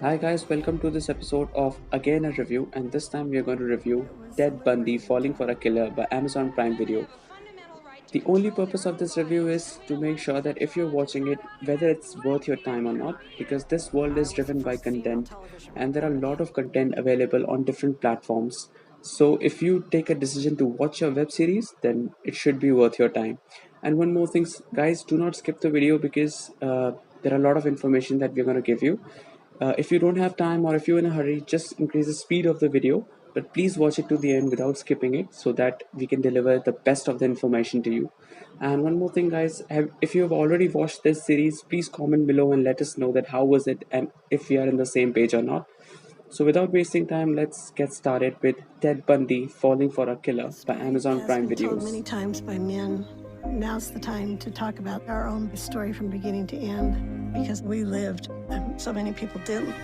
Hi guys, welcome to this episode of Again a Review, and this time we are going to review Ted Bundy Falling for a Killer by Amazon Prime Video. The only purpose of this review is to make sure that if you're watching it, whether it's worth your time or not, because this world is driven by content and there are a lot of content available on different platforms. So if you take a decision to watch a web series, then it should be worth your time. And one more thing, guys, do not skip the video because there are a lot of information that we're going to give you. If you don't have time or if you're in a hurry, just increase the speed of the video, but please watch it to the end without skipping it so that we can deliver the best of the information to you. And one more thing, guys, if you have already watched this series, please comment below and let us know that how was it and if we are in the same page or not. So without wasting time, let's get started with Ted Bundy Falling for a Killer by Story Amazon has Prime been told Videos. many times by men. Now's the time to talk about our own story from beginning to end because we lived and so many people didn't.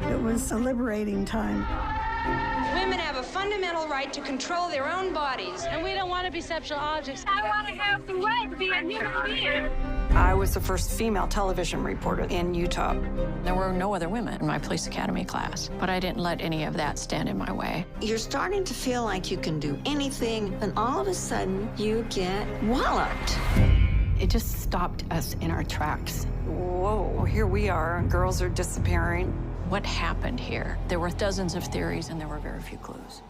It was a liberating time. Women have a fundamental right to control their own bodies. And we don't want to be sexual objects. I want to have the right to be a human being. I was the first female television reporter in Utah. There were no other women in my police academy class, but I didn't let any of that stand in my way. You're starting to feel like you can do anything, and all of a sudden, you get walloped. It just stopped us in our tracks. Whoa, here we are, and girls are disappearing. What happened here? There were dozens of theories, and there were very few clues.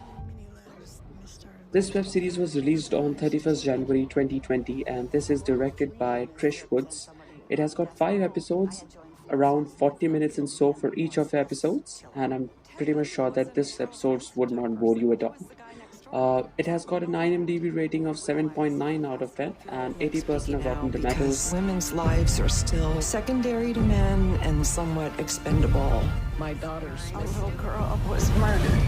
This web series was released on 31st January 2020 and this is directed by Trish Woods. It has got 5 episodes, around 40 minutes and so for each of the episodes, and I'm pretty much sure that this episodes would not bore you at all. It has got an IMDb rating of 7.9 out of 10 and 80% of Rotten Tomatoes. Women's lives are still secondary to men and somewhat expendable. My daughter's A little girl was murdered.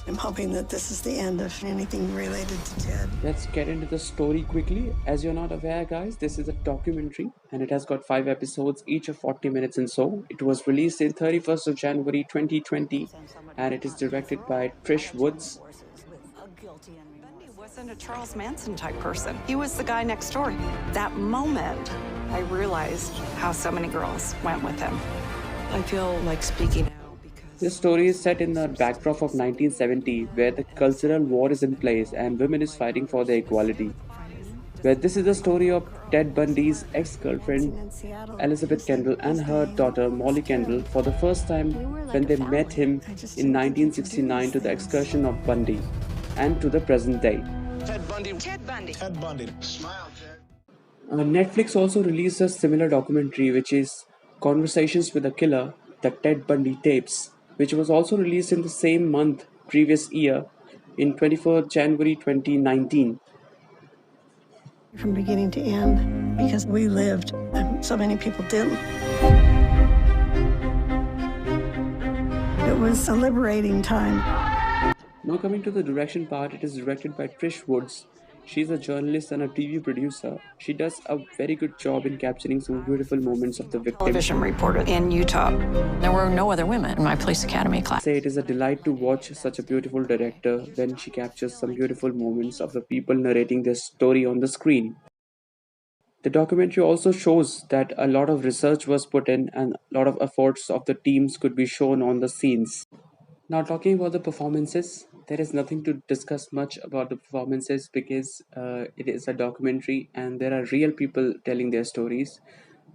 I'm hoping that this is the end of anything related to Ted. Let's get into the story quickly. As you're not aware, guys, this is a documentary and it has got 5 episodes, each of 40 minutes and so. It was released in 31st of January 2020 and it is directed by Trish Woods. Bundy wasn't a Charles Manson type person. He was the guy next door. That moment, I realized how so many girls went with him. I feel like speaking out because This story is set in the backdrop of 1970 where the cultural war is in place and women is fighting for their equality. Where this is the story of Ted Bundy's ex-girlfriend Elizabeth Kendall and her daughter Molly Kendall for the first time when they met him in 1969 to the excursion of Bundy and to the present day. Ted Bundy. Netflix also released a similar documentary which is Conversations with a Killer, the Ted Bundy tapes, which was also released in the same month previous year in 24th January 2019. From beginning to end because we lived and so many people didn't. It was a liberating time. Now coming to the direction part, it is directed by Trish Woods. She's a journalist and a TV producer. She does a very good job in capturing some beautiful moments of the victim. Television reporter in Utah. There were no other women in my police academy class. Say it is a delight to watch such a beautiful director when she captures some beautiful moments of the people narrating their story on the screen. The documentary also shows that a lot of research was put in and a lot of efforts of the teams could be shown on the scenes. Now, talking about the performances, there is nothing to discuss much about the performances because it is a documentary and there are real people telling their stories.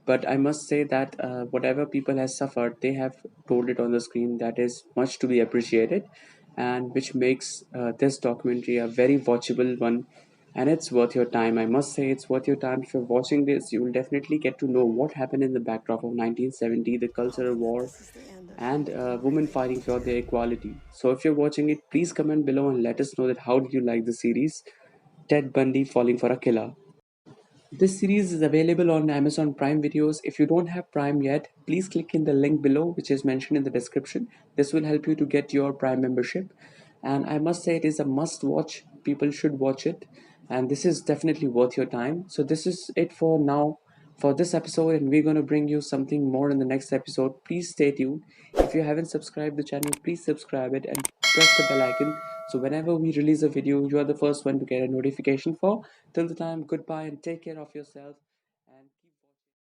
But I must say that whatever people has suffered, they have told it on the screen. That is much to be appreciated, and which makes this documentary a very watchable one. And it's worth your time. I must say it's worth your time. If you're watching this, you will definitely get to know what happened in the backdrop of 1970, the cultural war, and women fighting for their equality. So if you're watching it, please comment below and let us know that how did you like the series Ted Bundy Falling for a Killer. This series is available on Amazon Prime Videos. If you don't have Prime yet, please click in the link below which is mentioned in the description. This will help you to get your Prime membership. And I must say it is a must watch. People should watch it. And this is definitely worth your time. So this is it for now for this episode, and we're going to bring you something more in the next episode. Please stay tuned. If you haven't subscribed the channel, please subscribe it and press the bell icon so whenever we release a video, you are the first one to get a notification for. Till the time, goodbye and take care of yourself. and keep watching.